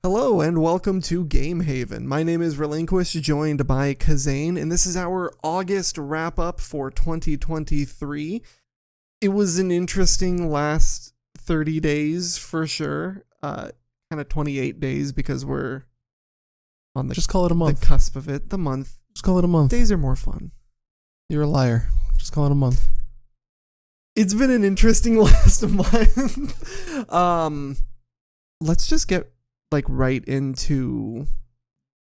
Hello and welcome to Game Haven. My name is Relinquish, joined by Kazane, and this is our August wrap-up for 2023. It was an interesting last 30 days for sure. Kind of 28 days because we're on Just call it a month. the cusp of it. The month. Just call it a month. Days are more fun. You're a liar. Just call it a month. It's been an interesting last month. Let's just get right back into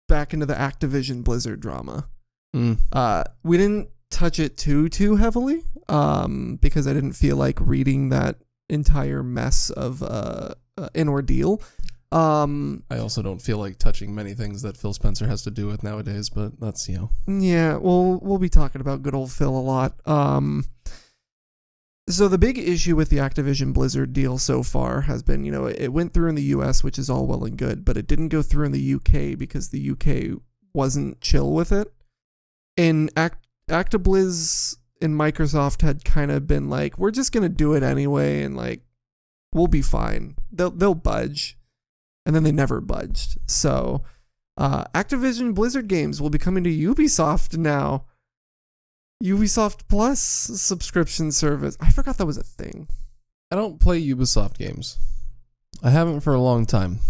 the Activision Blizzard drama. We didn't touch it too heavily because I didn't feel like reading that entire mess of an ordeal. I also don't feel like touching many things that Phil Spencer has to do with nowadays, but that's, Yeah, we'll be talking about good old Phil a lot. So the big issue with the Activision Blizzard deal so far has been, it went through in the US, which is all well and good, but it didn't go through in the UK because the UK wasn't chill with it. And ActiBliz and Microsoft had kind of been like, we're just going to do it anyway, and we'll be fine. They'll budge. And then they never budged. So Activision Blizzard games will be coming to Ubisoft now. Ubisoft Plus subscription service. I forgot that was a thing. I don't play Ubisoft games. I haven't for a long time.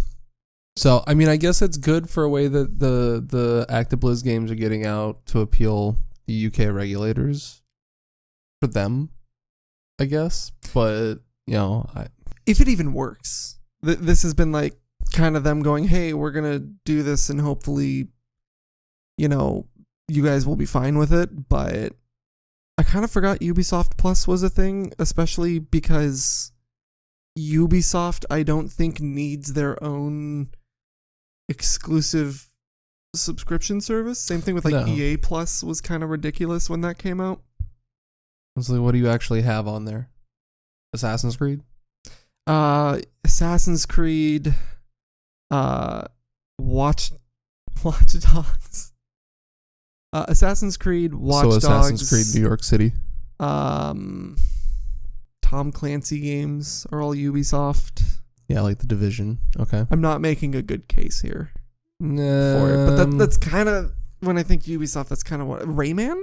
So, I mean, I guess it's good for a way that the ActiBliz games are getting out to appeal the UK regulators for them, I guess. But, if it even works. This has been kind of them going, hey, we're going to do this and hopefully, you guys will be fine with it. But I kind of forgot Ubisoft Plus was a thing, especially because Ubisoft, I don't think, needs their own exclusive subscription service. Same thing with No. EA Plus was kind of ridiculous when that came out. So what do you actually have on there? Assassin's Creed? Assassin's Creed, Watch Dogs. Assassin's Creed, Watch Dogs. Assassin's Creed New York City. Tom Clancy games are all Ubisoft. Yeah, like The Division. Okay. I'm not making a good case here for it, but that's kind of, when I think Ubisoft, that's kind of what... Rayman?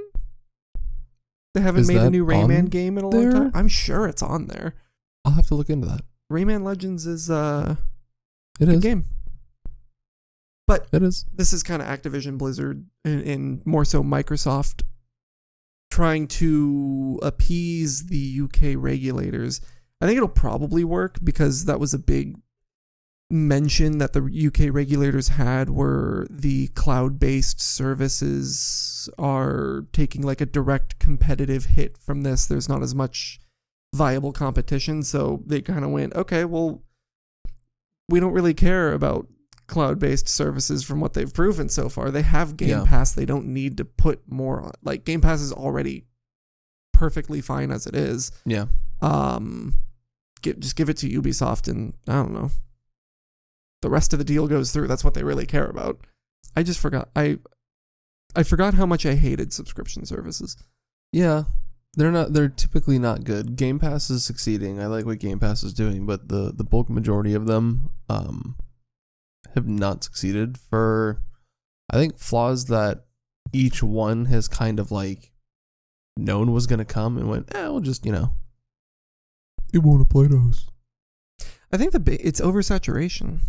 They haven't made a new Rayman game in a long time? I'm sure it's on there. I'll have to look into that. Rayman Legends is a It good is. game. But It is. this is kind of Activision Blizzard and more so Microsoft trying to appease the UK regulators. I think it'll probably work because that was a big mention that the UK regulators had, where the cloud-based services are taking a direct competitive hit from this. There's not as much viable competition, so they kind of went, okay, well, we don't really care about cloud-based services from what they've proven so far. They have Game Pass. They don't need to put more on. Game Pass is already perfectly fine as it is. Yeah. Just give it to Ubisoft, and I don't know. The rest of the deal goes through. That's what they really care about. I just forgot. I forgot how much I hated subscription services. Yeah. They're typically not good. Game Pass is succeeding. I like what Game Pass is doing, but the bulk majority of them have not succeeded for, I think, flaws that each one has kind of known was going to come and went, we'll just, it won't apply to us. I think it's oversaturation.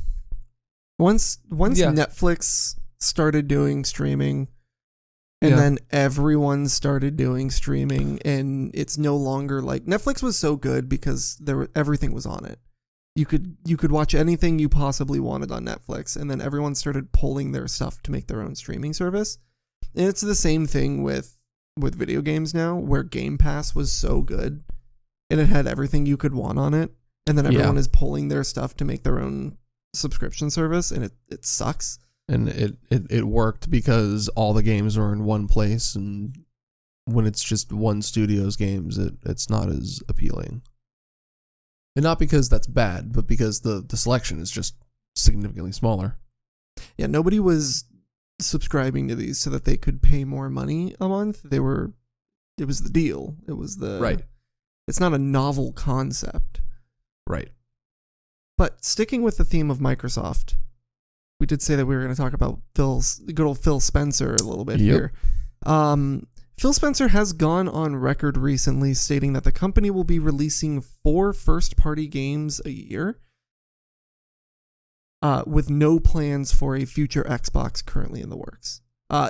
Once Netflix started doing streaming, and then everyone started doing streaming, and it's no longer Netflix was so good because everything was on it. You could watch anything you possibly wanted on Netflix, and then everyone started pulling their stuff to make their own streaming service. And it's the same thing with video games now, where Game Pass was so good, and it had everything you could want on it, and then everyone is pulling their stuff to make their own subscription service, and it sucks. And it worked because all the games are in one place, and when it's just one studio's games, it's not as appealing. And not because that's bad, but because the selection is just significantly smaller. Yeah, nobody was subscribing to these so that they could pay more money a month. It was the deal. It was the... Right. It's not a novel concept. Right. But sticking with the theme of Microsoft, we did say that we were going to talk about good old Phil Spencer a little bit here. Phil Spencer has gone on record recently stating that the company will be releasing 4 first-party games a year, with no plans for a future Xbox currently in the works.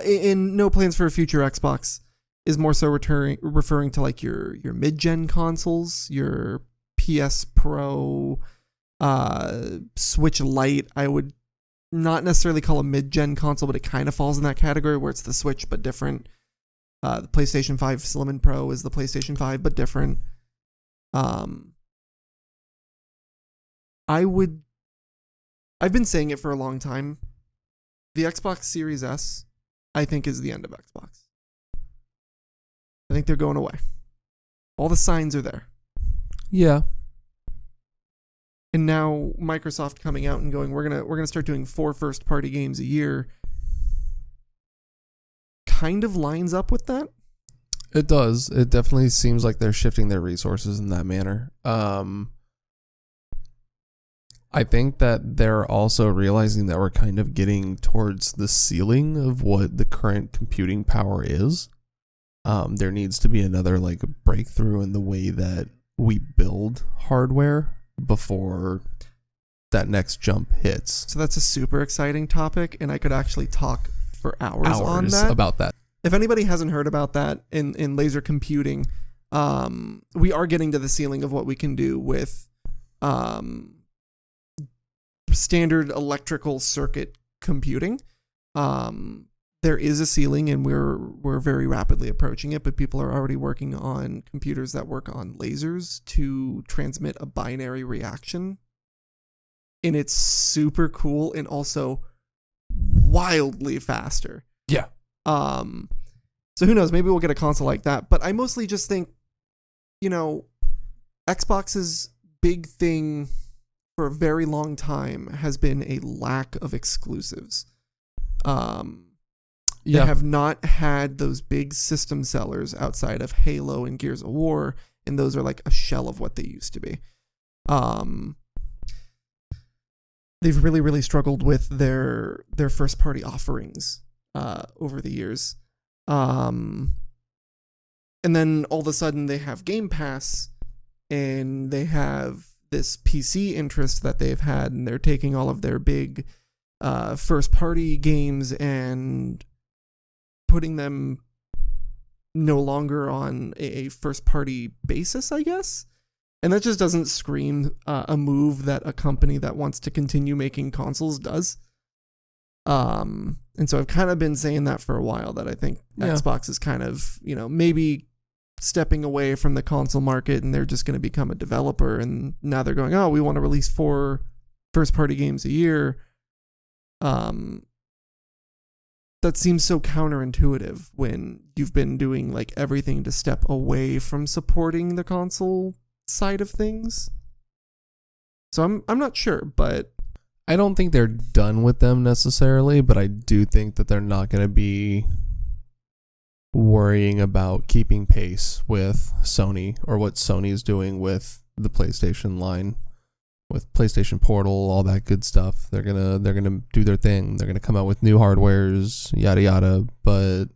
In no plans for a future Xbox is more so referring to like your mid-gen consoles, your PS Pro, Switch Lite. I would not necessarily call a mid-gen console, but it kind of falls in that category where it's the Switch but different. The PlayStation 5 Slim and Pro is the PlayStation 5 but different. I've been saying it for a long time. The Xbox Series S, I think, is the end of Xbox. I think they're going away. All the signs are there. Yeah. And now Microsoft coming out and going, we're gonna start doing 4 first-party games a year, kind of lines up with that. It does. It definitely seems like they're shifting their resources in that manner. I think that they're also realizing that we're kind of getting towards the ceiling of what the current computing power is. There needs to be another like breakthrough in the way that we build hardware before that next jump hits. So that's a super exciting topic, and I could actually talk for hours on that. About that. If anybody hasn't heard about that in laser computing, we are getting to the ceiling of what we can do with standard electrical circuit computing. There is a ceiling, and we're very rapidly approaching it, but people are already working on computers that work on lasers to transmit a binary reaction. And it's super cool and also wildly faster. Yeah. So who knows? Maybe we'll get a console like that. But I mostly just think, Xbox's big thing for a very long time has been a lack of exclusives. They have not had those big system sellers outside of Halo and Gears of War, and those are like a shell of what they used to be. They've really, really struggled with their first party offerings over the years. And then all of a sudden they have Game Pass, and they have this PC interest that they've had, and they're taking all of their big first party games and putting them no longer on a first party basis, I guess. And that just doesn't scream a move that a company that wants to continue making consoles does. And so I've kind of been saying that for a while, that I think Xbox is kind of, maybe stepping away from the console market, and they're just going to become a developer. And now they're going, we want to release 4 first party games a year. That seems so counterintuitive when you've been doing like everything to step away from supporting the console side of things. So I'm not sure, but I don't think they're done with them necessarily, but I do think that they're not going to be worrying about keeping pace with Sony or what Sony is doing with the PlayStation line, with PlayStation Portal, all that good stuff. They're gonna do their thing. They're gonna come out with new hardwares, yada yada. But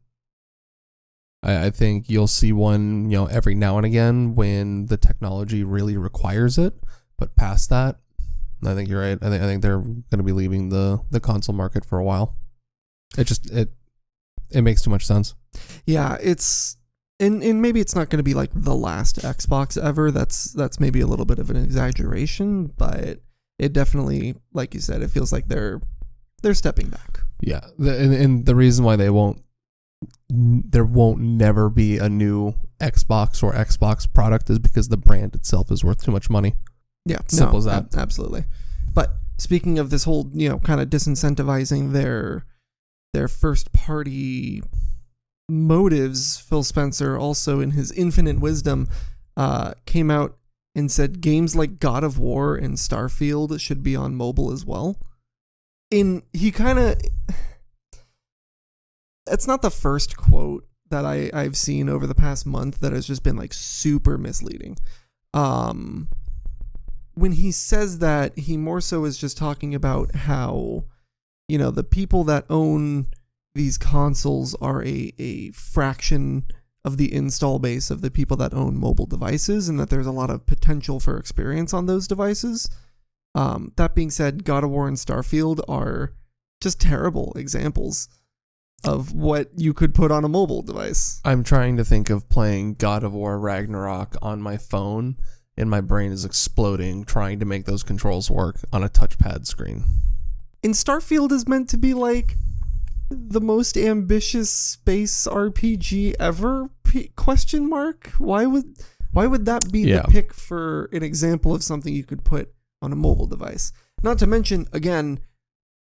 I think you'll see one, every now and again when the technology really requires it. But past that, I think you're right. I think they're gonna be leaving the console market for a while. It makes too much sense. Yeah, it's and maybe it's not going to be like the last Xbox ever. That's maybe a little bit of an exaggeration, but it definitely, like you said, it feels like they're stepping back. Yeah, and the reason why there won't never be a new Xbox or Xbox product is because the brand itself is worth too much money. Yeah, simple as that. Absolutely. But speaking of this whole, kind of disincentivizing their first party motives, Phil Spencer also in his infinite wisdom came out and said games like God of War and Starfield should be on mobile as well. And he kind of, it's not the first quote that I've seen over the past month that has just been like super misleading. When he says that, he more so is just talking about how, the people that own these consoles are a fraction of the install base of the people that own mobile devices, and that there's a lot of potential for experience on those devices. That being said, God of War and Starfield are just terrible examples of what you could put on a mobile device. I'm trying to think of playing God of War Ragnarok on my phone, and my brain is exploding trying to make those controls work on a touchpad screen. And Starfield is meant to be like the most ambitious space RPG ever? Question mark? Why would that be the pick for an example of something you could put on a mobile device? Not to mention, again,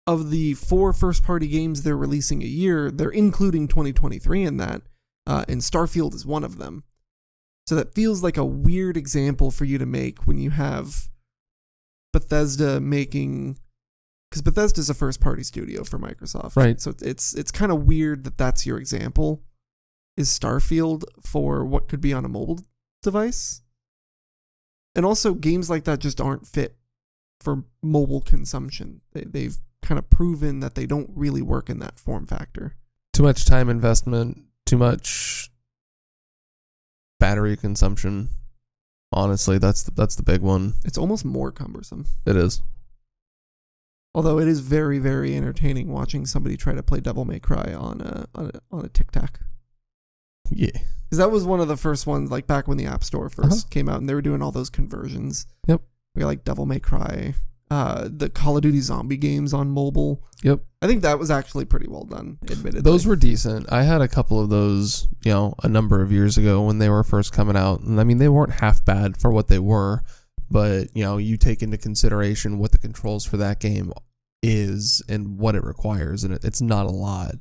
of the 4 first-party games they're releasing a year, they're including 2023 in that, and Starfield is one of them. So that feels like a weird example for you to make when you have Bethesda making... Because Bethesda's a first-party studio for Microsoft. Right. So it's kind of weird that that's your example, is Starfield for what could be on a mobile device. And also, games like that just aren't fit for mobile consumption. They've kind of proven that they don't really work in that form factor. Too much time investment, too much battery consumption. Honestly, that's the big one. It's almost more cumbersome. It is. Although it is very, very entertaining watching somebody try to play Devil May Cry on a Tic Tac. Yeah. Because that was one of the first ones, like back when the App Store first came out, and they were doing all those conversions. Yep. We got like Devil May Cry, the Call of Duty zombie games on mobile. Yep. I think that was actually pretty well done, admittedly. Those were decent. I had a couple of those, a number of years ago when they were first coming out. And I mean, they weren't half bad for what they were. But, you take into consideration what the controls for that game is and what it requires, and it's not a lot.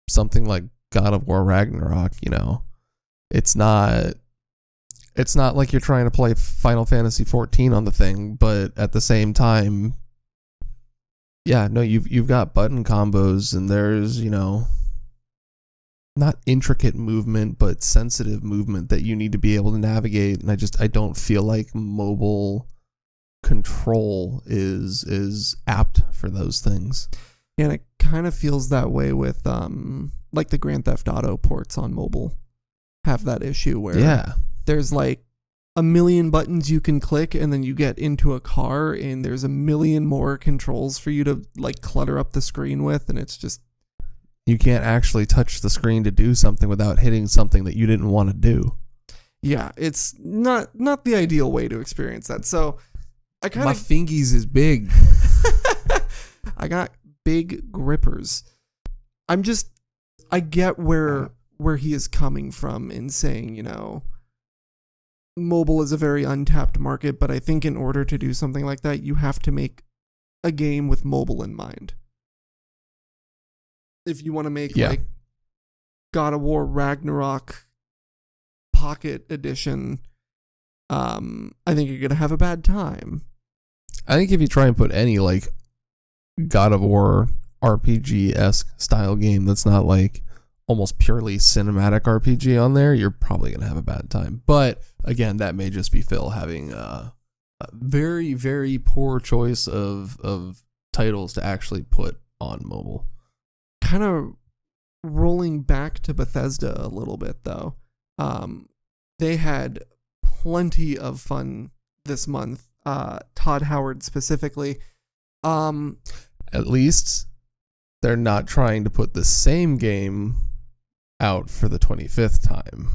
Something like God of War Ragnarok, it's not like you're trying to play Final Fantasy 14 on the thing, but at the same time, you've got button combos, and there's, not intricate movement, but sensitive movement that you need to be able to navigate. And I don't feel like mobile control is apt for those things. Yeah, and it kind of feels that way with like the Grand Theft Auto ports on mobile have that issue where there's like a million buttons you can click, and then you get into a car and there's a million more controls for you to like clutter up the screen with, and it's just, you can't actually touch the screen to do something without hitting something that you didn't want to do. Yeah, it's not the ideal way to experience that. So I kind of, my fingies is big. I got big grippers. I get where he is coming from in saying, mobile is a very untapped market, but I think in order to do something like that, you have to make a game with mobile in mind. If you want to make like God of War Ragnarok Pocket Edition, I think you're going to have a bad time. I think if you try and put any like God of War RPG-esque style game that's not like almost purely cinematic RPG on there, you're probably going to have a bad time. But again, that may just be Phil having a very, very poor choice of titles to actually put on mobile. Kind of rolling back to Bethesda a little bit, though. They had plenty of fun this month. Todd Howard specifically. At least they're not trying to put the same game out for the 25th time.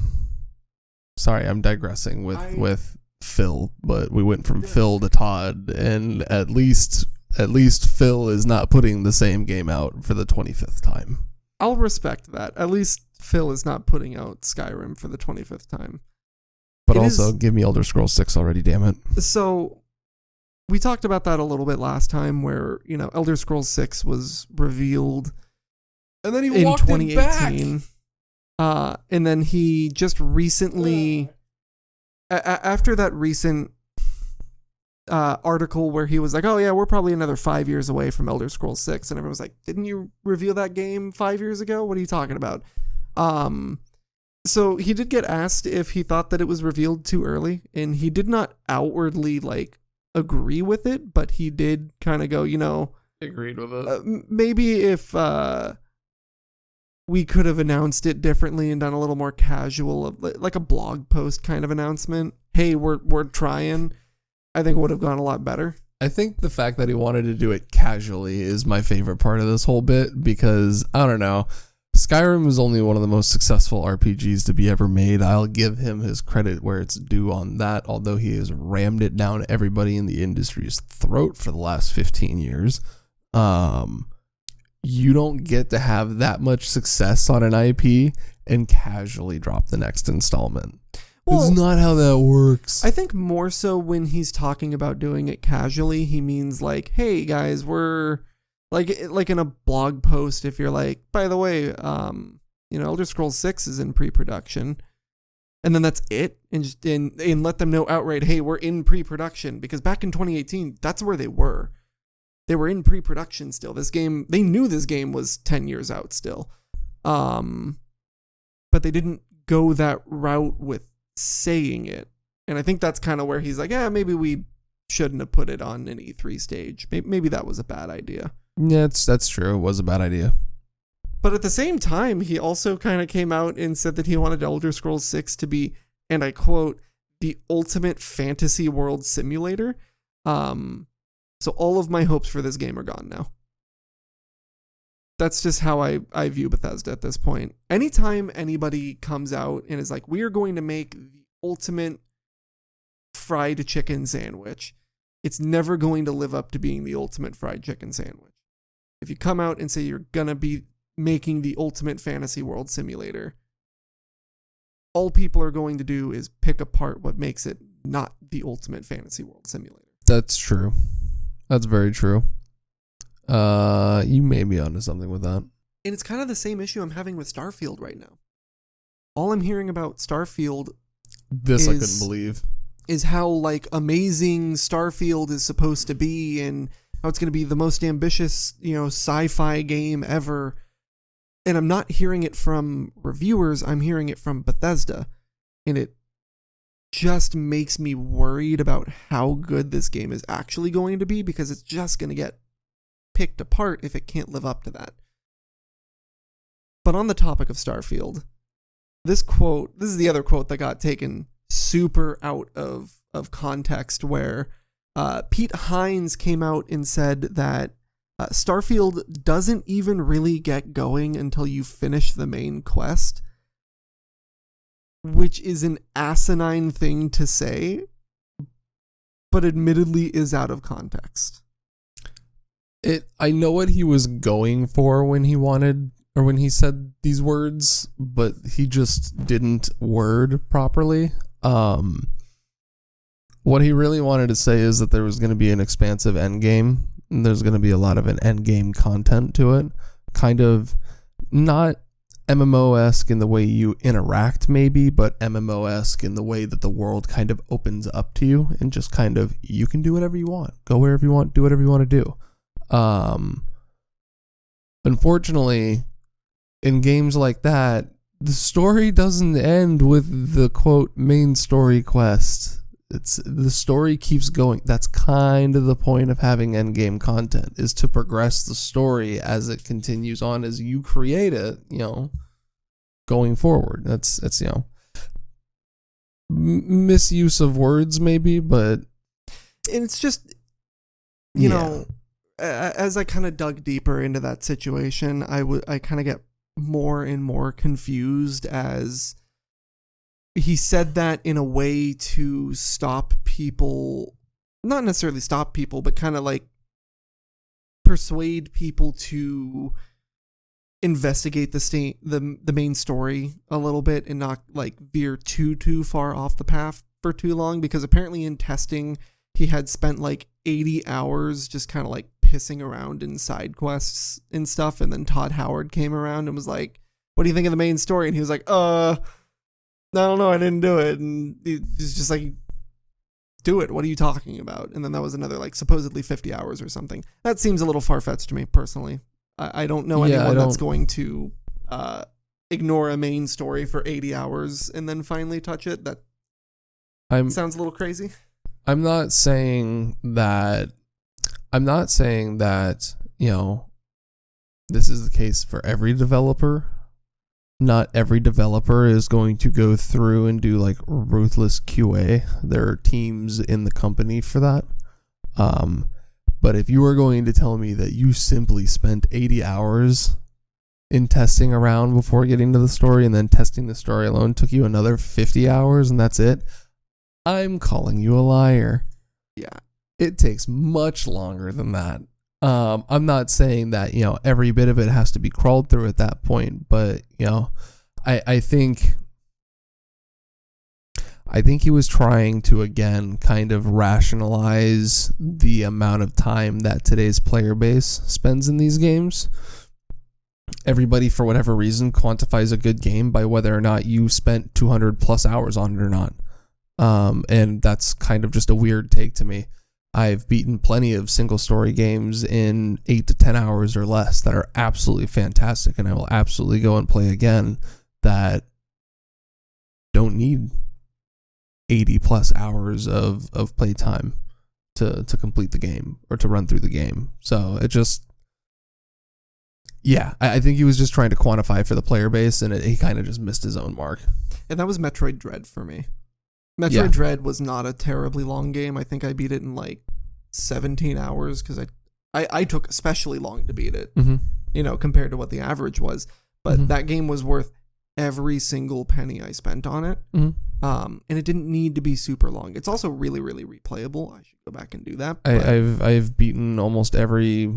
Sorry, I'm digressing with Phil, but we went from Phil to Todd, and at least Phil is not putting the same game out for the 25th time. I'll respect that. At least Phil is not putting out Skyrim for the 25th time. But also, give me Elder Scrolls 6 already, damn it. So, we talked about that a little bit last time where, Elder Scrolls 6 was revealed and then he in walked 2018. And then he just recently, after that recent article where he was like, oh yeah, we're probably another 5 years away from Elder Scrolls 6. And everyone was like, didn't you reveal that game 5 years ago? What are you talking about? So he did get asked if he thought that it was revealed too early, and he did not outwardly agree with it, but he did kind of go, Agreed with it. Maybe if we could have announced it differently and done a little more casual, like a blog post kind of announcement. Hey, we're trying. I think it would have gone a lot better. I think the fact that he wanted to do it casually is my favorite part of this whole bit, because I don't know, Skyrim is only one of the most successful RPGs to be ever made. I'll give him his credit where it's due on that, although he has rammed it down everybody in the industry's throat for the last 15 years. You don't get to have that much success on an IP and casually drop the next installment. Well, it's not how that works. I think more so when he's talking about doing it casually, he means like, hey guys, we're like in a blog post, if you're like, by the way, Elder Scrolls 6 is in pre-production, and then that's it, and just and let them know outright, hey, we're in pre-production, because back in 2018, that's where they were. They were in pre-production still. This game, they knew this game was 10 years out still. But they didn't go that route with saying it. And I think that's kind of where he's like, maybe we shouldn't have put it on an E3 stage. Maybe that was a bad idea. Yeah, that's true. It was a bad idea. But at the same time, he also kind of came out and said that he wanted Elder Scrolls 6 to be, and I quote, the ultimate fantasy world simulator. So all of my hopes for this game are gone now. That's just how I view Bethesda at this point. Anytime anybody comes out and is like, we are going to make the ultimate fried chicken sandwich, it's never going to live up to being the ultimate fried chicken sandwich. If you come out and say you're going to be making the ultimate fantasy world simulator, all people are going to do is pick apart what makes it not the ultimate fantasy world simulator. That's true. That's very true. You may be onto something with that. And it's kind of the same issue I'm having with Starfield right now. All I'm hearing about Starfield I couldn't believe. Is how like amazing Starfield is supposed to be, and how it's going to be the most ambitious, sci-fi game ever. And I'm not hearing it from reviewers, I'm hearing it from Bethesda. And it just makes me worried about how good this game is actually going to be, because it's just going to get picked apart if it can't live up to that. But on the topic of Starfield, this is the other quote that got taken super out of context, where Pete Hines came out and said that Starfield doesn't even really get going until you finish the main quest, which is an asinine thing to say, but admittedly is out of context. I know what he was going for when he said these words, but he just didn't word properly. What he really wanted to say is that there was going to be an expansive endgame, and there's going to be a lot of an endgame content to it. Kind of not MMO-esque in the way you interact maybe, but MMO-esque in the way that the world kind of opens up to you, and just kind of, you can do whatever you want, go wherever you want, do whatever you want to do. Unfortunately, in games like that, the story doesn't end with the quote main story quest. The story keeps going. That's kind of the point of having endgame content, is to progress the story as it continues on, as you create it, going forward. That's misuse of words maybe, but it's just, as I kind of dug deeper into that situation, I kind of get more and more confused, as he said that in a way to stop people, not necessarily stop people, but kind of like persuade people to investigate the main story a little bit, and not like veer too far off the path for too long, because apparently in testing he had spent like 80 hours just kind of like pissing around in side quests and stuff, and then Todd Howard came around and was like, what do you think of the main story? And he was like, I don't know, I didn't do it. And he's just like, do it, what are you talking about? And then that was another like supposedly 50 hours or something. That seems a little far-fetched to me personally. I don't know anyone that's going to ignore a main story for 80 hours and then finally touch it. That sounds a little crazy. I'm not saying that this is the case for every developer. Not every developer is going to go through and do like ruthless QA. There are teams in the company for that. But if you are going to tell me that you simply spent 80 hours in testing around before getting to the story, and then testing the story alone took you another 50 hours and that's it, I'm calling you a liar. Yeah. It takes much longer than that. I'm not saying that, every bit of it has to be crawled through at that point, but, I think he was trying to, again, kind of rationalize the amount of time that today's player base spends in these games. Everybody, for whatever reason, quantifies a good game by whether or not you spent 200 plus hours on it or not. And that's kind of just a weird take to me. I've beaten plenty of single story games in 8 to 10 hours or less that are absolutely fantastic, and I will absolutely go and play again, that don't need 80 plus hours of playtime to complete the game or to run through the game. So it just, I think he was just trying to quantify for the player base, and he kind of just missed his own mark. And that was Metroid Dread for me. Metroid Dread was not a terribly long game. I think I beat it in like 17 hours because I took especially long to beat it, compared to what the average was. But that game was worth every single penny I spent on it. And it didn't need to be super long. It's also really, really replayable. I should go back and do that. I've beaten almost every...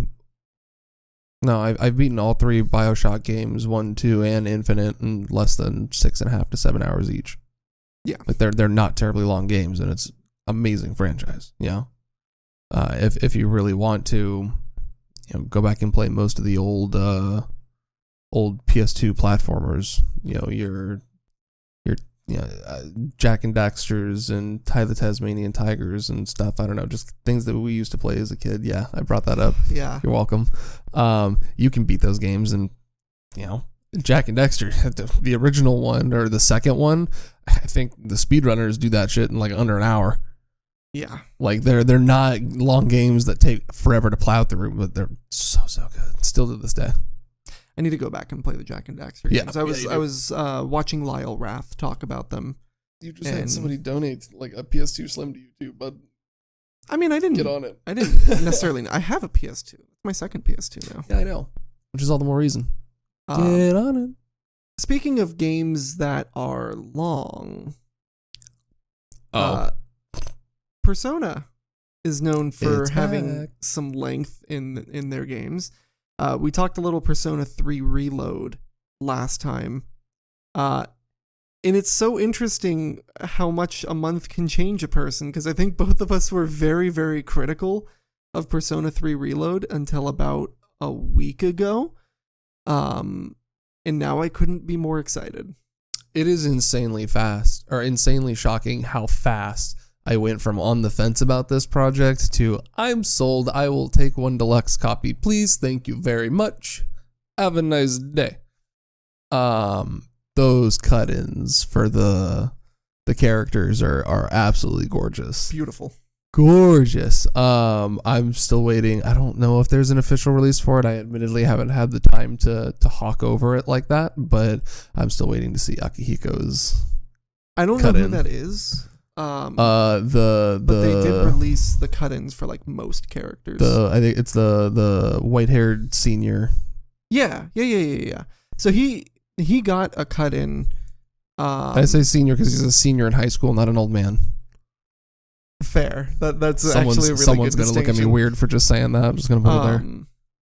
No, I've beaten all 3 BioShock games, 1, 2, and Infinite, in less than 6.5 to 7 hours each. Yeah, like they're not terribly long games, and it's amazing franchise. If you really want to, go back and play most of the old PS2 platformers. Your Jack and Daxter's and Ty the Tasmanian Tigers and stuff. I don't know, just things that we used to play as a kid. Yeah, I brought that up. Yeah, you're welcome. You can beat those games, and Jack and Dexter, the original one or the second one, I think the speedrunners do that shit in like under an hour. Yeah. Like they're not long games that take forever to plow through, but they're so good. Still to this day. I need to go back and play the Jack and Daxter games. I was watching Lyle Rath talk about them. You just had somebody donate like a PS2 Slim to you too, but I mean, I didn't get on it. I didn't necessarily. I have a PS2. It's my second PS2 now. Yeah, I know. Which is all the more reason. Get on it. Speaking of games that are long, Persona is known for having some length in their games. We talked a little Persona 3 Reload last time. And it's so interesting how much a month can change a person, because I think both of us were very, very critical of Persona 3 Reload until about a week ago. And now I couldn't be more excited. It is insanely fast, or insanely shocking how fast I went from on the fence about this project to I'm sold. I will take one deluxe copy, please. Thank you very much. Have a nice day. Those cut-ins for the characters are absolutely gorgeous. Beautiful. Gorgeous. I'm still waiting. I don't know if there's an official release for it. I admittedly haven't had the time to hawk over it like that, but I'm still waiting to see Akihiko's. I don't know who that is. But they did release the cut-ins for like most characters. I think it's the white-haired senior. Yeah. So he got a cut-in. I say senior because he's a senior in high school, not an old man. Fair. That's actually a really good distinction. Someone's going to look at me weird for just saying that. I'm just going to put it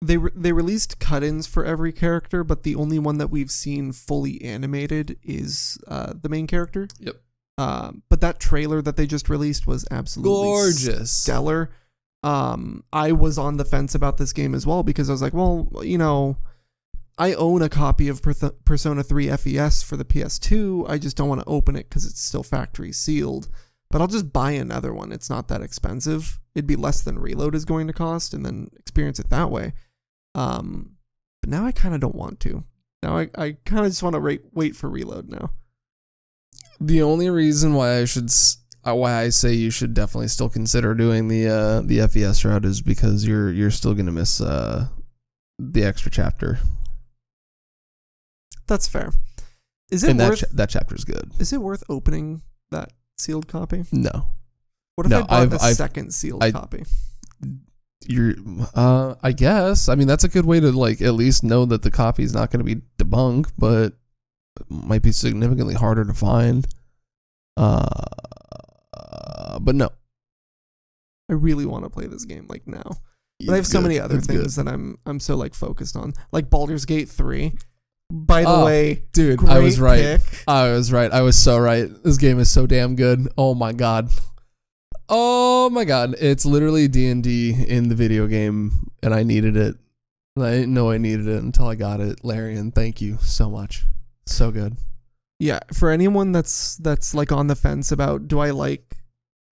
there. They released cut-ins for every character, but the only one that we've seen fully animated is the main character. Yep. But that trailer that they just released was absolutely gorgeous, stellar. I was on the fence about this game as well because I was like, well, I own a copy of Persona 3 FES for the PS2. I just don't want to open it because it's still factory sealed. But I'll just buy another one. It's not that expensive. It'd be less than Reload is going to cost, and then experience it that way. But now I kind of don't want to. Now I kind of just want to wait for Reload now. The only reason why why I say you should definitely still consider doing the FES route is because you're still gonna miss the extra chapter. That's fair. Is it and worth that chapter's good? Is it worth opening that sealed copy? No. What if I bought a second sealed copy? I guess. I mean, that's a good way to like at least know that the copy is not going to be debunked, but it might be significantly harder to find. But no. I really want to play this game like now. But I have so many other things that I'm so like focused on, like Baldur's Gate 3. By the way, dude, I was right. I was right. I was so right. This game is so damn good. Oh my god. Oh my god. It's literally D&D in the video game, and I needed it. I didn't know I needed it until I got it, Larry, and thank you so much. So good. Yeah, for anyone that's like on the fence about do I like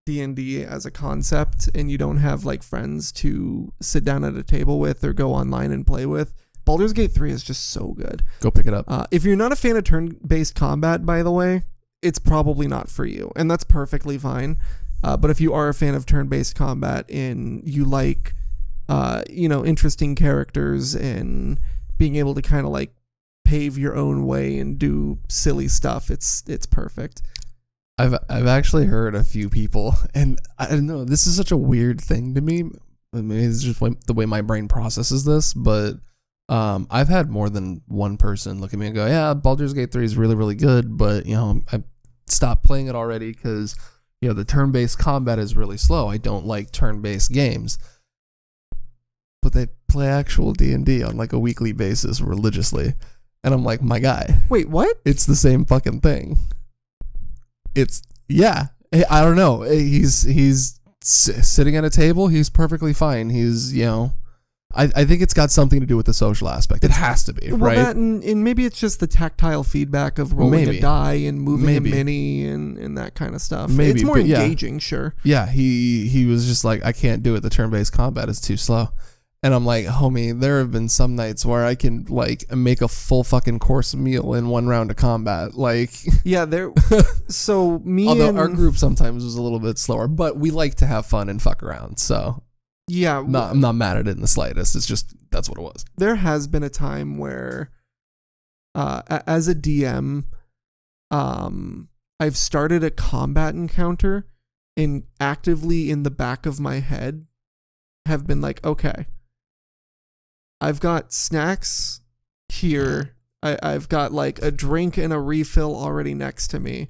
D&D as a concept and you don't have like friends to sit down at a table with or go online and play with, Baldur's Gate 3 is just so good. Go pick it up. If you're not a fan of turn-based combat, by the way, it's probably not for you, and that's perfectly fine. But if you are a fan of turn-based combat and you like, interesting characters and being able to kind of like pave your own way and do silly stuff, it's perfect. I've actually heard a few people, and I don't know, this is such a weird thing to me. Maybe it's just the way my brain processes this, but I've had more than one person look at me and go, yeah, Baldur's Gate 3 is really, really good, but, I stopped playing it already because, the turn-based combat is really slow. I don't like turn-based games. But they play actual D&D on, like, a weekly basis religiously. And I'm like, my guy. Wait, what? It's the same fucking thing. Yeah. I don't know. He's sitting at a table. He's perfectly fine. He's, I think it's got something to do with the social aspect. It has to be, right? That and maybe it's just the tactile feedback of rolling a die and moving a mini and that kind of stuff. Maybe, it's more engaging, sure. Yeah, he was just like, I can't do it. The turn-based combat is too slow. And I'm like, homie, there have been some nights where I can like make a full fucking course meal in one round of combat. Like, yeah, so me although our group sometimes was a little bit slower, but we like to have fun and fuck around. So yeah, I'm not mad at it in the slightest. It's just that's what it was. There has been a time where, as a DM, I've started a combat encounter and actively in the back of my head have been like, okay, I've got snacks here. I've got like a drink and a refill already next to me.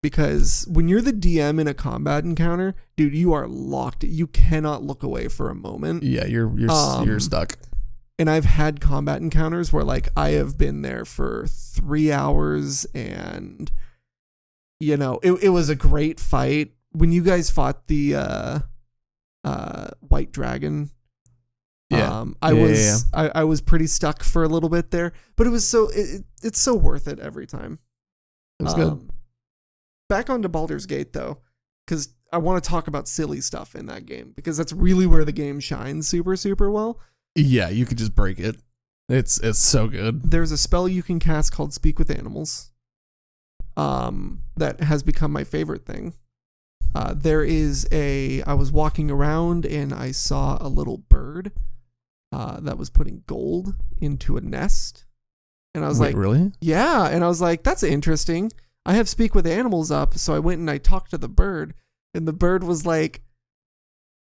Because when you're the DM in a combat encounter, dude, you are locked. You cannot look away for a moment. Yeah, you're stuck. And I've had combat encounters where like I have been there for 3 hours and it was a great fight. When you guys fought the White Dragon, I was pretty stuck for a little bit there, but it was it's so worth it every time. It was good. Back onto Baldur's Gate, though, because I want to talk about silly stuff in that game, because that's really where the game shines super, super well. Yeah, you could just break it. It's so good. There's a spell you can cast called Speak with Animals that has become my favorite thing. I was walking around and I saw a little bird that was putting gold into a nest. And I was like, really? Yeah. And I was like, that's interesting. I have Speak with Animals up, so I went and I talked to the bird, and the bird was like,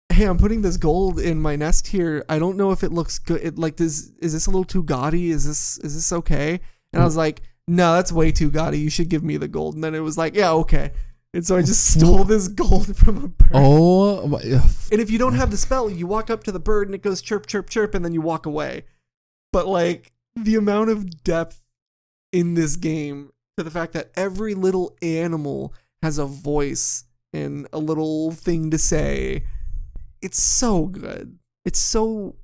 hey, I'm putting this gold in my nest here. I don't know if it looks good. Is this a little too gaudy? Is this okay? And I was like, no, that's way too gaudy. You should give me the gold. And then it was like, yeah, okay. And so I just stole this gold from a bird. Oh my. And if you don't have the spell, you walk up to the bird and it goes chirp, chirp, chirp, and then you walk away. But like the amount of depth in this game, to the fact that every little animal has a voice and a little thing to say. It's so good. It's so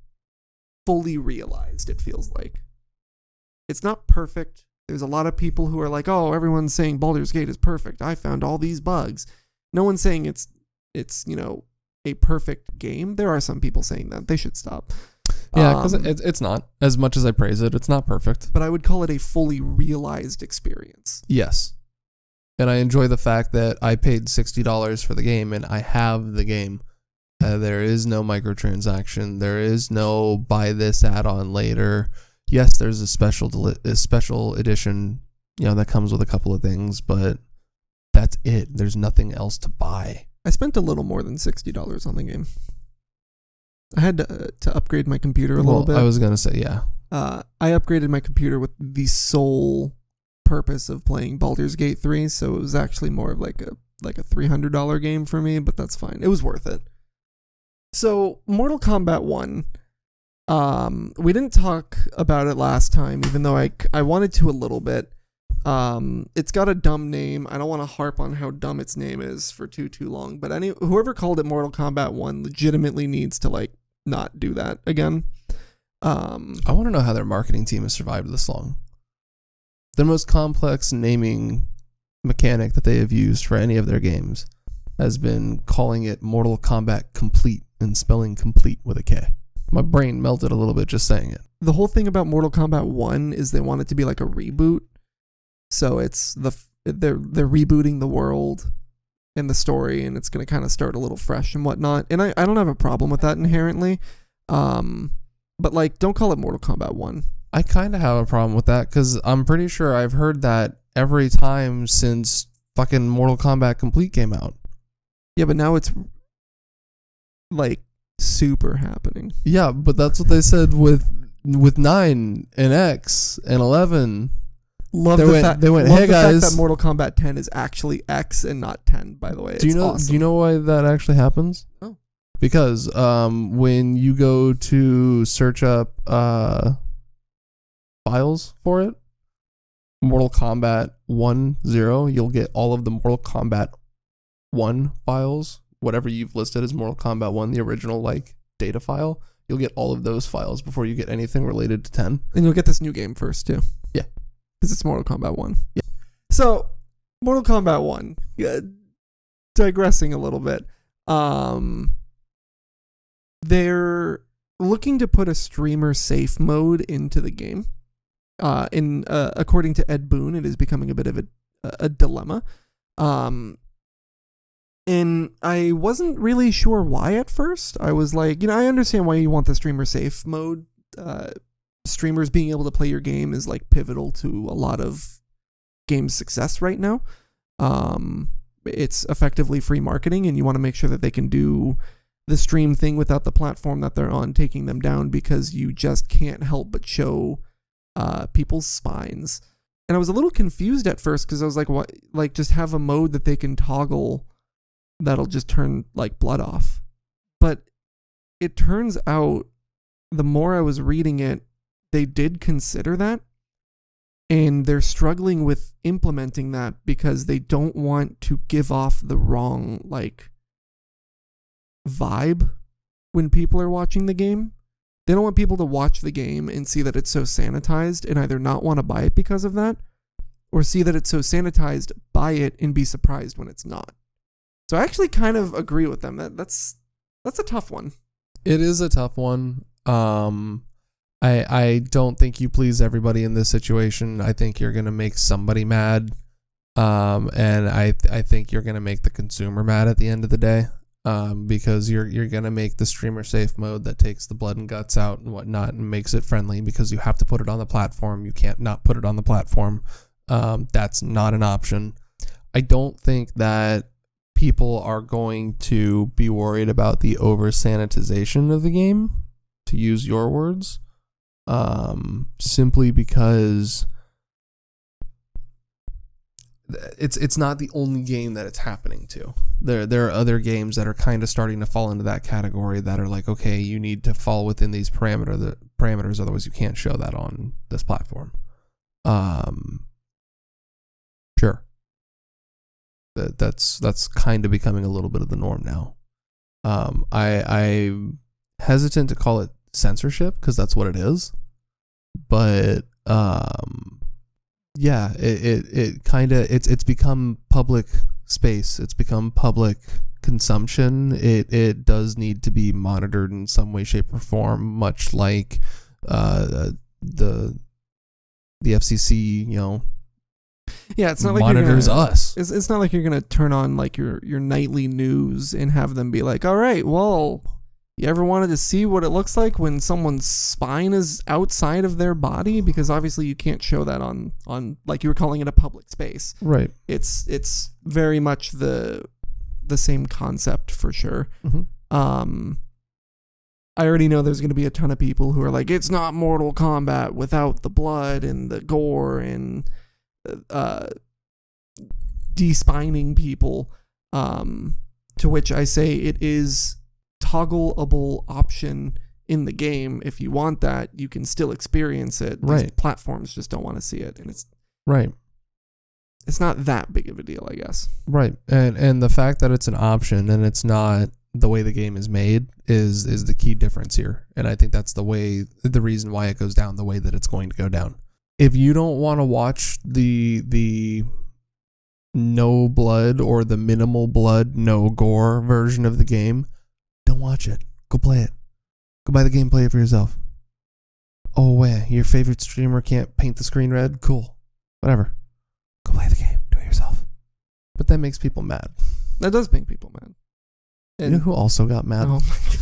fully realized, it feels like. It's not perfect. There's a lot of people who are like, oh, everyone's saying Baldur's Gate is perfect. I found all these bugs. No one's saying it's a perfect game. There are some people saying that. They should stop. Yeah, because it's not. As much as I praise it, it's not perfect. But I would call it a fully realized experience. Yes. And I enjoy the fact that I paid $60 for the game and I have the game. There is no microtransaction. There is no buy this add-on later. Yes, there's a special edition, that comes with a couple of things, but that's it. There's nothing else to buy. I spent a little more than $60 on the game. I had to upgrade my computer a little bit. I was gonna say, yeah. I upgraded my computer with the sole purpose of playing Baldur's Gate 3, so it was actually more of like a $300 game for me, but that's fine. It was worth it. So, Mortal Kombat 1, we didn't talk about it last time, even though I wanted to a little bit. It's got a dumb name. I don't want to harp on how dumb its name is for too long, but whoever called it Mortal Kombat 1 legitimately needs to not do that again. I want to know how their marketing team has survived this long. The most complex naming mechanic that they have used for any of their games has been calling it Mortal Kombat Complete and spelling complete with a K. My brain melted a little bit just saying it. The whole thing about Mortal Kombat 1 is they want it to be like a reboot. So it's they're rebooting the world and the story, and it's going to kind of start a little fresh and whatnot. And I don't have a problem with that inherently. But don't call it Mortal Kombat 1. I kind of have a problem with that because I'm pretty sure I've heard that every time since fucking Mortal Kombat Complete came out. Yeah, but now it's super happening. Yeah, but that's what they said with 9 and X and 11. They went, hey guys. Fact that Mortal Kombat 10 is actually X and not 10, by the way. Do you know why that actually happens? Oh. Because when you go to search up files for it, Mortal Kombat 1.0, you'll get all of the Mortal Kombat 1 files, whatever you've listed as Mortal Kombat 1, the original data file. You'll get all of those files before you get anything related to 10. And you'll get this new game first too. Yeah. Because it's Mortal Kombat 1. Yeah. So, Mortal Kombat 1, digressing a little bit, they're looking to put a streamer safe mode into the game. According to Ed Boon, it is becoming a bit of a dilemma. And I wasn't really sure why at first. I was like, I understand why you want the streamer safe mode. Streamers being able to play your game is pivotal to a lot of game success right now. It's effectively free marketing, and you want to make sure that they can do the stream thing without the platform that they're on taking them down, because you just can't help but show people's spines. And I was a little confused at first because I was like, what? Just have a mode that they can toggle that'll just turn blood off. But it turns out the more I was reading it, they did consider that, and they're struggling with implementing that because they don't want to give off the wrong vibe when people are watching the game. They don't want people to watch the game and see that it's so sanitized and either not want to buy it because of that, or see that it's so sanitized, buy it, and be surprised when it's not. So I actually kind of agree with them. That's a tough one. It is a tough one. I don't think you please everybody in this situation. I think you're gonna make somebody mad, and I think you're gonna make the consumer mad at the end of the day. Because you're gonna make the streamer safe mode that takes the blood and guts out and whatnot and makes it friendly, because you have to put it on the platform. You can't not put it on the platform. That's not an option. I don't think that people are going to be worried about the over sanitization of the game, to use your words, simply because it's not the only game that it's happening to. There are other games that are kind of starting to fall into that category that are like, okay, you need to fall within these parameters, otherwise you can't show that on this platform. Sure. That's kind of becoming a little bit of the norm now. I'm hesitant to call it censorship because that's what it is, but yeah, it kind of it's become public space. It's become public consumption. It does need to be monitored in some way, shape, or form, much like the FCC, Yeah, it's not like monitors us. It's not like you're gonna turn on like your nightly news and have them be like, all right, well, you ever wanted to see what it looks like when someone's spine is outside of their body? Because obviously you can't show that on like you were calling it a public space. Right. It's very much the same concept for sure. Mm-hmm. I already know there's going to be a ton of people who are like, it's not Mortal Kombat without the blood and the gore and despining people. To which I say it is toggleable option in the game. If you want that, you can still experience it. Right. These platforms just don't want to see it, and it's right. It's not that big of a deal, I guess. Right. And the fact that it's an option and it's not the way the game is made is the key difference here. And I think that's the reason why it goes down the way that it's going to go down. If you don't want to watch the no blood or the minimal blood, no gore version of the game, don't watch it. Go play it. Go buy the game, play it for yourself. Oh, wait, your favorite streamer can't paint the screen red? Cool. Whatever. Go play the game. Do it yourself. But that makes people mad. That does make people mad. And you know who also got mad? Oh my god.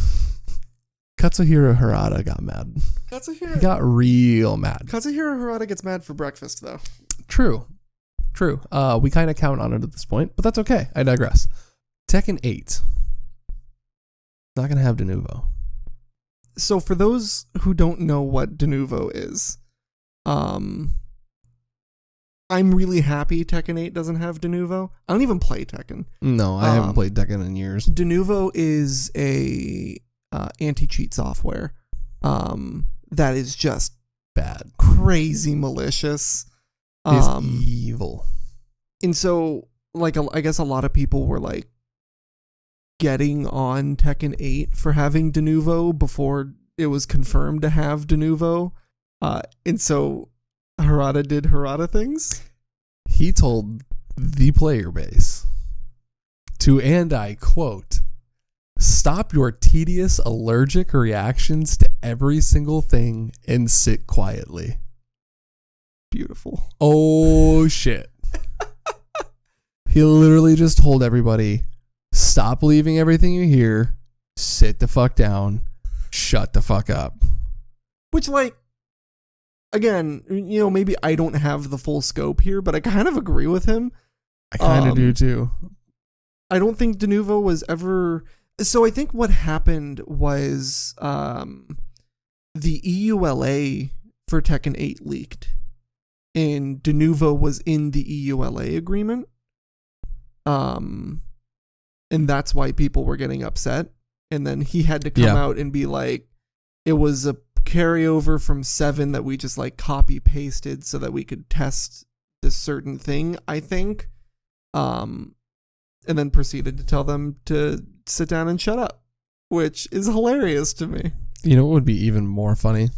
Katsuhiro Harada got mad. He got real mad. Katsuhiro Harada gets mad for breakfast, though. True. We kind of count on it at this point, but that's okay. I digress. Tekken 8. Not going to have de novo. So for those who don't know what de novo is, I'm really happy Tekken 8 doesn't have de novo. I don't even play Tekken. No, I haven't played Tekken in years. De novo is a anti-cheat software that is just bad, crazy malicious. It's evil. And so, like, I guess a lot of people were like getting on Tekken 8 for having de novo before it was confirmed to have de novo. And so Harada did Harada things. He told the player base to, and I quote, stop your tedious allergic reactions to every single thing and sit quietly. Beautiful. Oh, shit. He literally just told everybody, stop leaving everything you hear, sit the fuck down, shut the fuck up. Which, like, again, you know, maybe I don't have the full scope here, but I kind of agree with him. I kind of do too. I don't think de novo was ever... So I think what happened was the EULA for Tekken 8 leaked. And de novo was in the EULA agreement. And that's why people were getting upset. And then he had to come out and be like, it was a carryover from 7 that we just like copy pasted so that we could test this certain thing, I think. And then proceeded to tell them to sit down and shut up, which is hilarious to me. You know what would be even more funny?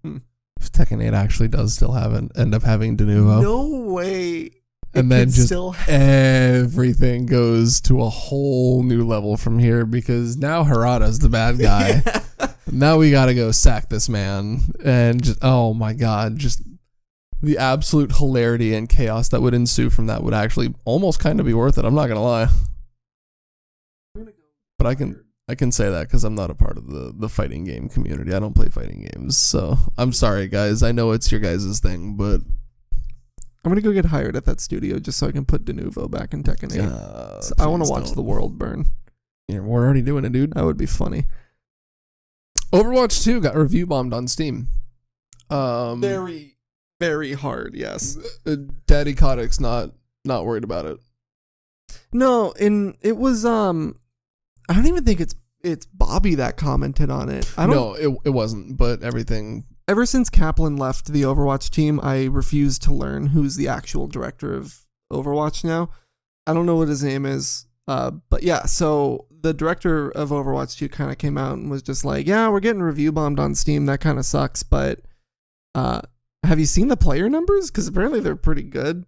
If Tekken 8 actually does still end up having de novo. No way. And then just everything goes to a whole new level from here because now Harada's the bad guy. Yeah. Now we got to go sack this man. And just, oh my God, just the absolute hilarity and chaos that would ensue from that would actually almost kind of be worth it. I'm not going to lie. But I can say that because I'm not a part of the fighting game community. I don't play fighting games. So I'm sorry, guys. I know it's your guys' thing, but I'm going to go get hired at that studio just so I can put de novo back in Tekken 8. So I want to watch the world burn. Yeah, we're already doing it, dude. That would be funny. Overwatch 2 got review bombed on Steam. Very, very hard, yes. Daddy Kotick's not worried about it. No, and it was I don't even think it's Bobby that commented on it. No, it wasn't, but everything. Ever since Kaplan left the Overwatch team, I refuse to learn who's the actual director of Overwatch now. I don't know what his name is. But yeah, so the director of Overwatch 2 kind of came out and was just like, yeah, we're getting review bombed on Steam. That kind of sucks. But have you seen the player numbers? Because apparently they're pretty good,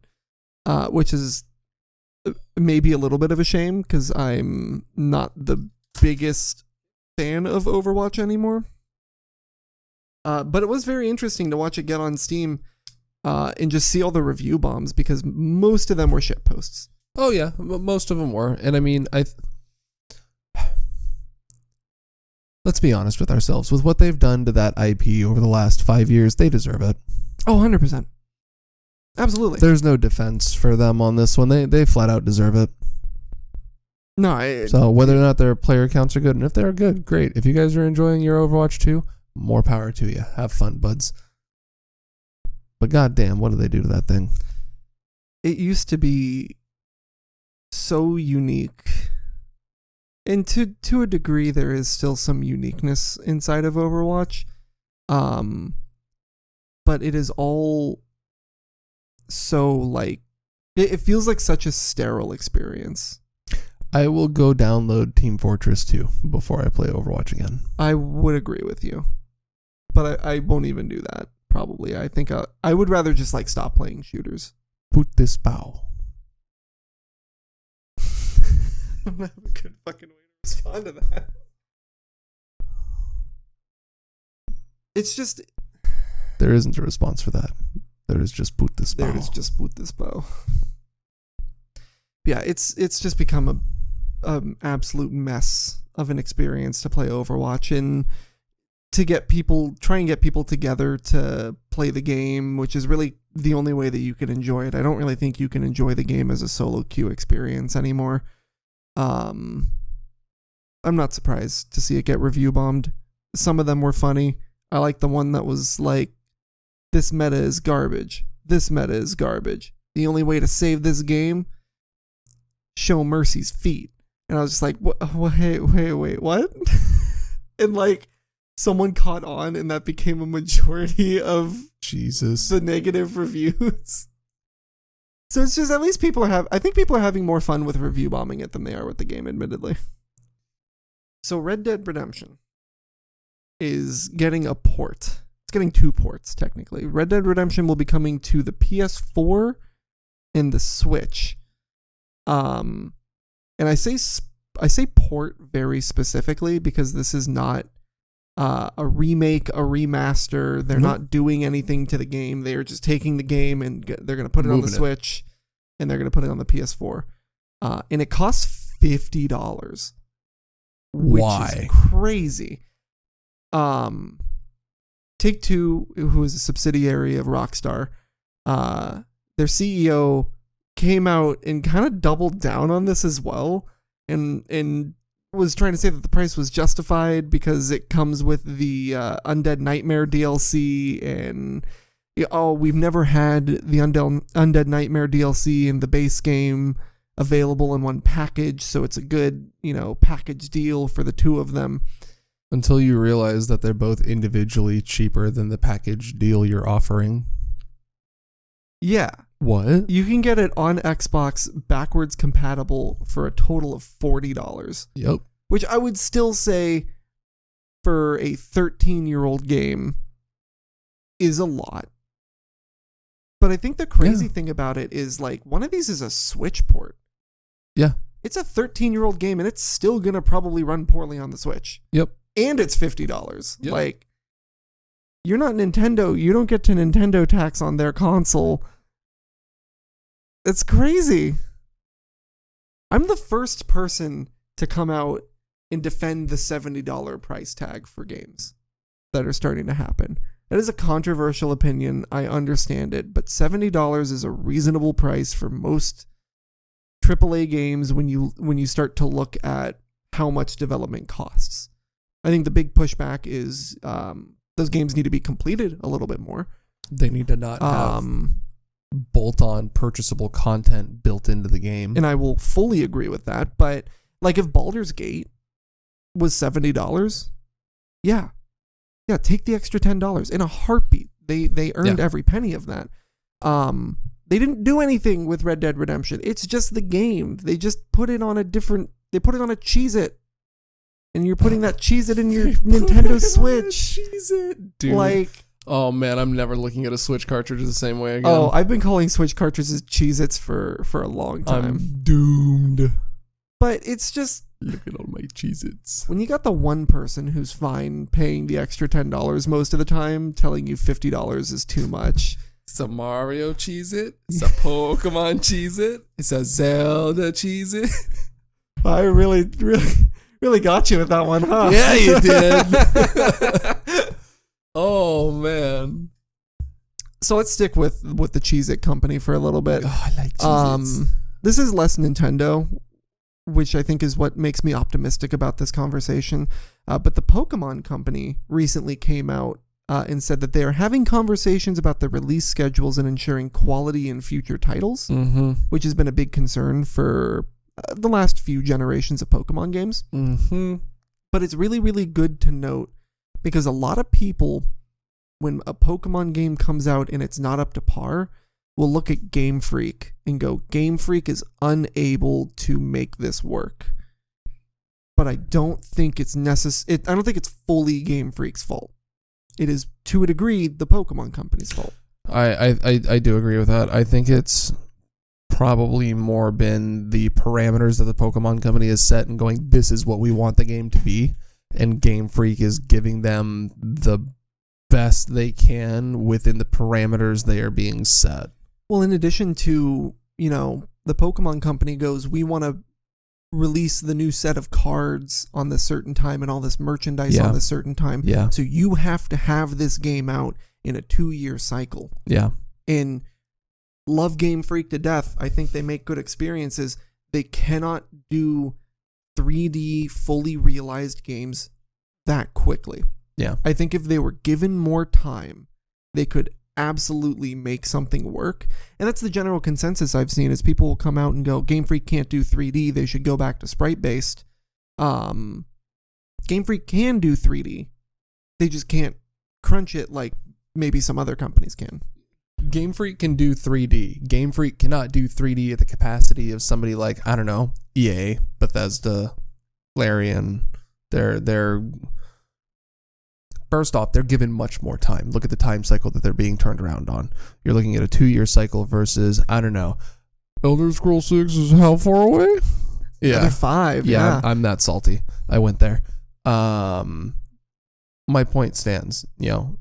which is maybe a little bit of a shame because I'm not the biggest fan of Overwatch anymore. But it was very interesting to watch it get on Steam. and just see all the review bombs because most of them were shit posts. Oh yeah, most of them were, and I mean, let's be honest with ourselves. With what they've done to that IP over the last 5 years, they deserve it. Oh, 100%. Absolutely. There's no defense for them on this one. They flat out deserve it. No, so whether or not their player counts are good, and if they're good, great. If you guys are enjoying your Overwatch 2, more power to you. Have fun, buds. But goddamn, what do they do to that thing? It used to be so unique. And to a degree, there is still some uniqueness inside of Overwatch. But it is all so like, it feels like such a sterile experience. I will go download Team Fortress 2 before I play Overwatch again. I would agree with you. But I won't even do that, probably. I think I would rather just like stop playing shooters. Put this bow. I don't have a good fucking way to respond to that. It's just... There isn't a response for that. There is just put this bow. There is just put this bow. Yeah, it's just become a absolute mess of an experience to play Overwatch and to try and get people together to play the game, which is really the only way that you can enjoy it. I don't really think you can enjoy the game as a solo queue experience anymore. I'm not surprised to see it get review bombed. Some of them were funny. I like the one that was like, this meta is garbage. This meta is garbage. The only way to save this game, show Mercy's feet. And I was just like, wait, what? And like, someone caught on and that became a majority of Jesus the negative reviews. So it's just, at least I think people are having more fun with review bombing it than they are with the game, admittedly. So Red Dead Redemption is getting a port. It's getting 2 ports, technically. Red Dead Redemption will be coming to the PS4 and the Switch. And I say port very specifically because this is not a remake, a remaster. They're not doing anything to the game. They are just taking the game and they're going to put it on the Switch and they're going to put it on the PS4. And it costs $50. Why? Which is crazy. Take-Two, who is a subsidiary of Rockstar, their CEO came out and kind of doubled down on this as well, and was trying to say that the price was justified because it comes with the Undead Nightmare DLC, and we've never had the Undead Nightmare DLC in the base game available in one package, so it's a good, package deal for the two of them. Until you realize that they're both individually cheaper than the package deal you're offering. Yeah. What? You can get it on Xbox backwards compatible for a total of $40. Yep. Which I would still say for a 13-year-old game is a lot. But I think the crazy thing about it is like one of these is a Switch port. Yeah. It's a 13-year-old game and it's still going to probably run poorly on the Switch. Yep. And it's $50. Yep. Like, you're not Nintendo. You don't get to Nintendo tax on their console. It's crazy. I'm the first person to come out and defend the $70 price tag for games that are starting to happen. That is a controversial opinion. I understand it, but $70 is a reasonable price for most AAA games when you start to look at how much development costs. I think the big pushback is those games need to be completed a little bit more. They need to not have bolt-on purchasable content built into the game. And I will fully agree with that. But like if Baldur's Gate was $70, yeah, take the extra $10 in a heartbeat. They earned every penny of that. They didn't do anything with Red Dead Redemption. It's just the game. They just put it on they put it on a Cheez-It. And you're putting that Cheez-It in your Nintendo Switch. Cheez-It, dude. Like, oh man, I'm never looking at a Switch cartridge the same way again. Oh, I've been calling Switch cartridges Cheez-Its for a long time. I'm doomed. But it's just, look at all my Cheez-Its. when you got the one person who's fine paying the extra $10 most of the time, telling you $50 is too much, It's a Mario Cheez-It. It's a Pokemon Cheez-It. It's a Zelda Cheez-It. I really got you with that one, huh? Yeah, you did. Oh, man. So let's stick with the Cheez-It company for a little bit. Oh, I like Cheez-Its. This is less Nintendo, which I think is what makes me optimistic about this conversation. But the Pokemon company recently came out and said that they are having conversations about the release schedules and ensuring quality in future titles, which has been a big concern for the last few generations of Pokemon games. But it's really, really good to note because a lot of people, when a Pokemon game comes out and it's not up to par, will look at Game Freak and go, Game Freak is unable to make this work. But I don't think it's necessary. I don't think it's fully Game Freak's fault. It is, to a degree, the Pokemon company's fault. I do agree with that. I think it's probably more been the parameters that the Pokemon company has set and going, this is what we want the game to be. And Game Freak is giving them the best they can within the parameters they are being set. Well, in addition to, the Pokemon company goes, we want to release the new set of cards on this certain time and all this merchandise on this certain time. Yeah. So you have to have this game out in a 2-year cycle. Yeah. And love Game Freak to death. I think they make good experiences. They cannot do 3D fully realized games that quickly. Yeah. I think if they were given more time, they could absolutely make something work. And that's the general consensus I've seen is people will come out and go, Game Freak can't do 3D. They should go back to sprite-based. Game Freak can do 3D. They just can't crunch it like maybe some other companies can. Game Freak can do 3D. Game Freak cannot do 3D at the capacity of somebody like, I don't know, EA, Bethesda, Larian. They're First off, they're given much more time. Look at the time cycle that they're being turned around on. You're looking at a 2-year cycle versus, I don't know, Elder Scrolls 6 is how far away? Yeah. Another 5. Yeah. I'm that salty. I went there. My point stands.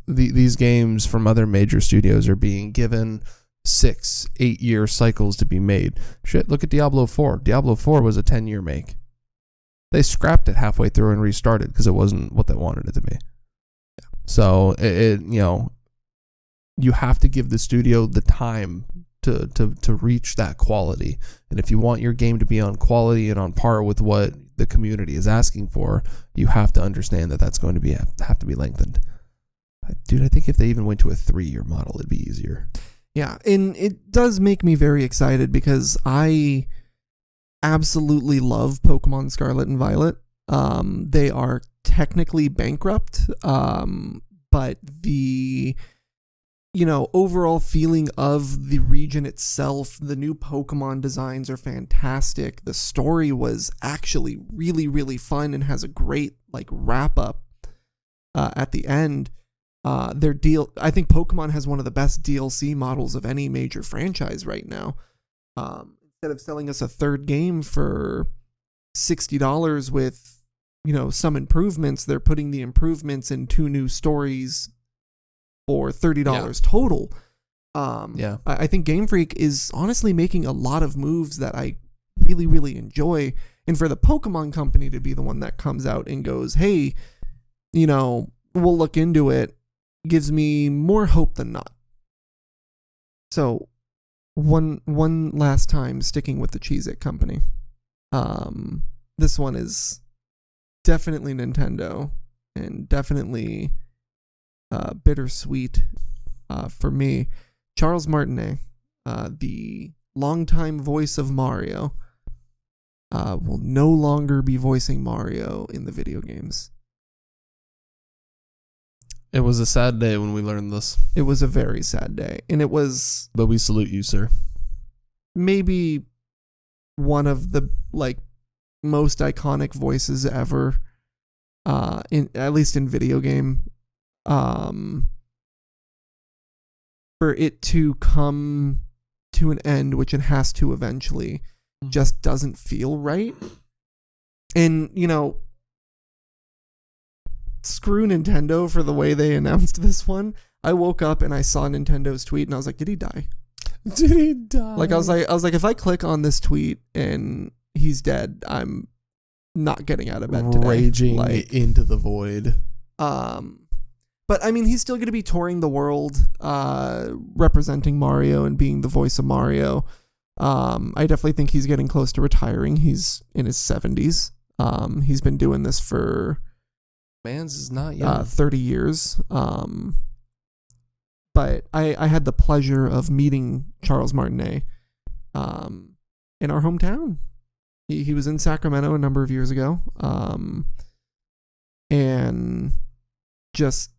These games from other major studios are being given 6-8 year cycles to be made. Shit, look at Diablo 4. Diablo 4 was a 10-year make. They scrapped it halfway through and restarted because it wasn't what they wanted it to be. So you have to give the studio the time to reach that quality. And if you want your game to be on quality and on par with what the community is asking for, you have to understand that that's going to have to be lengthened. Dude, I think if they even went to a 3-year model, it'd be easier. Yeah, and it does make me very excited because I absolutely love Pokemon Scarlet and Violet. They are technically bankrupt, but the overall feeling of the region itself, the new Pokemon designs are fantastic. The story was actually really, really fun and has a great wrap up at the end. I think Pokemon has one of the best DLC models of any major franchise right now. Instead of selling us a third game for $60 with some improvements, they're putting the improvements in 2 new stories for $30 total. I think Game Freak is honestly making a lot of moves that I really, really enjoy. And for the Pokemon company to be the one that comes out and goes, hey, we'll look into it, gives me more hope than not. So one last time, sticking with the Cheez-It company. This one is definitely Nintendo and definitely bittersweet for me. Charles Martinet, the longtime voice of Mario, will no longer be voicing Mario in the video games. It was a sad day when we learned this. It was a very sad day, and it was... But we salute you, sir. Maybe one of the most iconic voices ever, at least in video game. For it to come to an end, which it has to eventually, just doesn't feel right. And screw Nintendo for the way they announced this one. I woke up and I saw Nintendo's tweet and I was like, did he die? Did he die? Like I was like, if I click on this tweet and he's dead, I'm not getting out of bed today. Raging like, into the void. But I mean, he's still going to be touring the world, representing Mario and being the voice of Mario. I definitely think he's getting close to retiring. He's in his 70s. He's been doing this for Mans is not young. 30 years. But I had the pleasure of meeting Charles Martinet in our hometown. He was in Sacramento a number of years ago. And just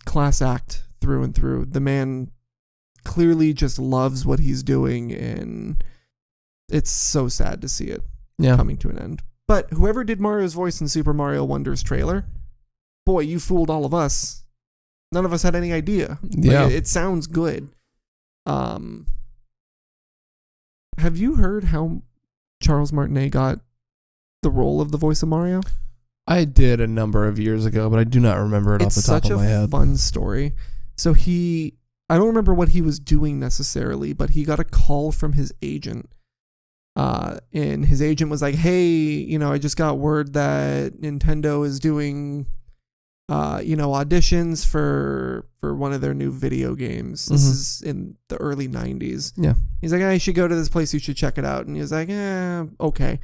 class act through and through. The man clearly just loves what he's doing, and it's so sad to see it coming to an end. But whoever did Mario's voice in Super Mario Wonders trailer, boy, you fooled all of us. None of us had any idea. Yeah. Like, it sounds good. Have you heard how Charles Martinet got the role of the voice of Mario? I did a number of years ago, but I do not remember it off the top of my head. It's such a fun story. So I don't remember what he was doing necessarily, but he got a call from his agent. And his agent was like, hey, I just got word that Nintendo is doing, auditions for one of their new video games. This is in the early 90s. Yeah. He's like, I should go to this place. You should check it out. And he was like, okay.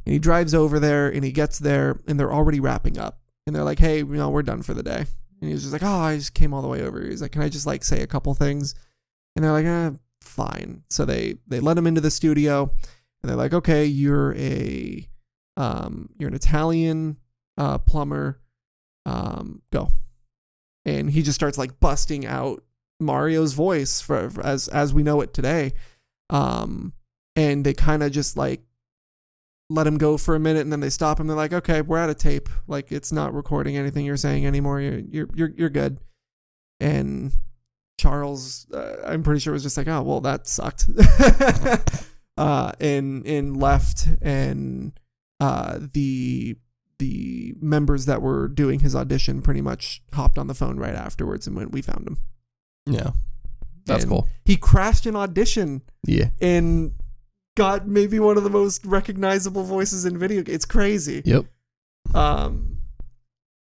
And he drives over there and he gets there and they're already wrapping up. And they're like, hey, we're done for the day. And he was just like, I just came all the way over. He's like, can I just say a couple things? And they're like, fine. So they let him into the studio and they're like, okay, you're an Italian plumber. Go. And he just starts busting out Mario's voice for as we know it today. And they kind of just let him go for a minute, and then they stop him. They're like, okay, we're out of tape. It's not recording anything you're saying anymore. You're good. And Charles, I'm pretty sure was just like, oh, well, that sucked. and left. And the members that were doing his audition pretty much hopped on the phone right afterwards, and we found him. Yeah. That's cool. He crashed an audition. Yeah. And got maybe one of the most recognizable voices in video games. It's crazy. Yep. Don't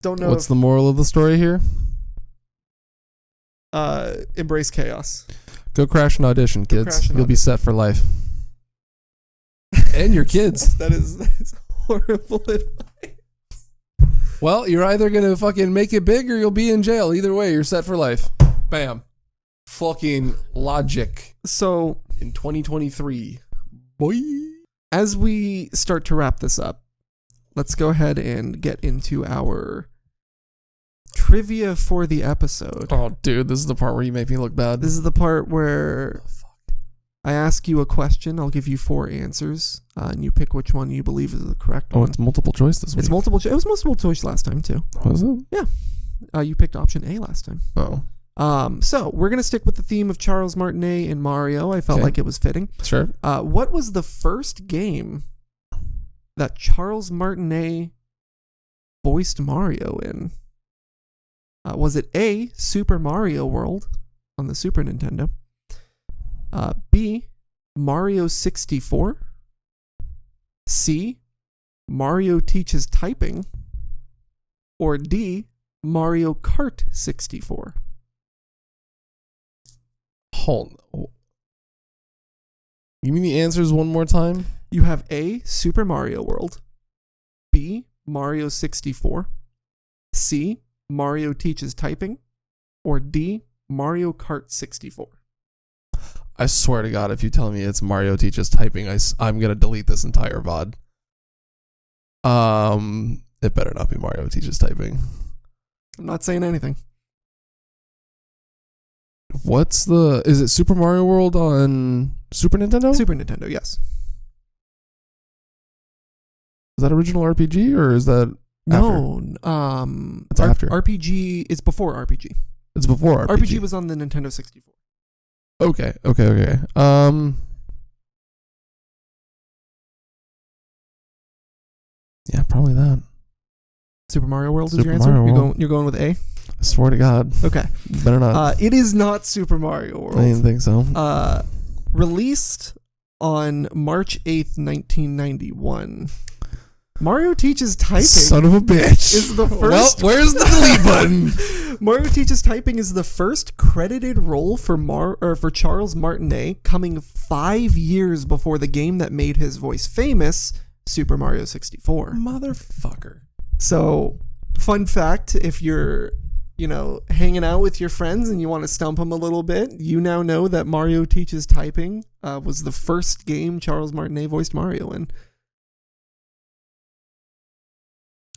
know. What's the moral of the story here? Embrace chaos. Go crash an audition, kids. You'll be set for life. And your kids. That is horrible advice. Well, you're either gonna fucking make it big or you'll be in jail. Either way, you're set for life. Bam. Fucking logic. So in 2023. Boy. As we start to wrap this up, let's go ahead and get into our trivia for the episode. Oh, dude, this is the part where you make me look bad. This is the part where I ask you a question. I'll give you 4 answers, and you pick which one you believe is the correct one. Oh, it's multiple choice this week. It's multiple choice. It was multiple choice last time, too. Was it? Yeah. You picked option A last time. Oh. So we're going to stick with the theme of Charles Martinet and Mario. I felt like it was fitting. Sure. What was the first game that Charles Martinet voiced Mario in? Was it A, Super Mario World on the Super Nintendo? B, Mario 64? C, Mario Teaches Typing? Or D, Mario Kart 64? Hold on. You mean the answers one more time? You have A, Super Mario World. B, Mario 64. C, Mario Teaches Typing. Or D, Mario Kart 64. I swear to God, if you tell me it's Mario Teaches Typing, I'm going to delete this entire VOD. It better not be Mario Teaches Typing. I'm not saying anything. Is it Super Mario World on Super Nintendo? Super Nintendo, yes. Is that original RPG or is that No, it's after. RPG, it's before RPG. It's before RPG. RPG was on the Nintendo 64. Okay. Yeah, probably that. Super Mario World is Super your answer? Mario World. You're going with A? I swear to God. Okay. Better not. It is not Super Mario World. I didn't think so. Released on March 8th, 1991. Mario Teaches Typing. Son of a bitch. Is the first. Well, where's the delete button? Mario Teaches Typing is the first credited role for Charles Martinet, coming 5 years before the game that made his voice famous, Super Mario 64. Motherfucker. So, fun fact, if you're, hanging out with your friends and you want to stump them a little bit, you now know that Mario Teaches Typing was the first game Charles Martinet voiced Mario in.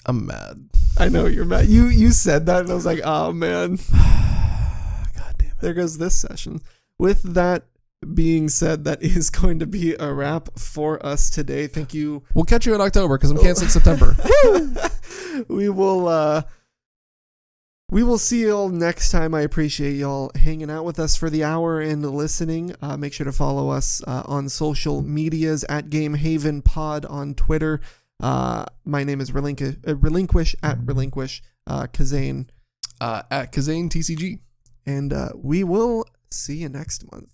I'm mad. I know you're mad. You said that and I was like, oh man. God damn it. There goes this session. With that being said, that is going to be a wrap for us today. Thank you. We'll catch you in October because I'm canceling September. We will see y'all next time. I appreciate y'all hanging out with us for the hour and listening. Make sure to follow us on social medias at GameHavenPod on Twitter. My name is Relinquish at Relinquish, Kazane at Kazane TCG. And we will see you next month.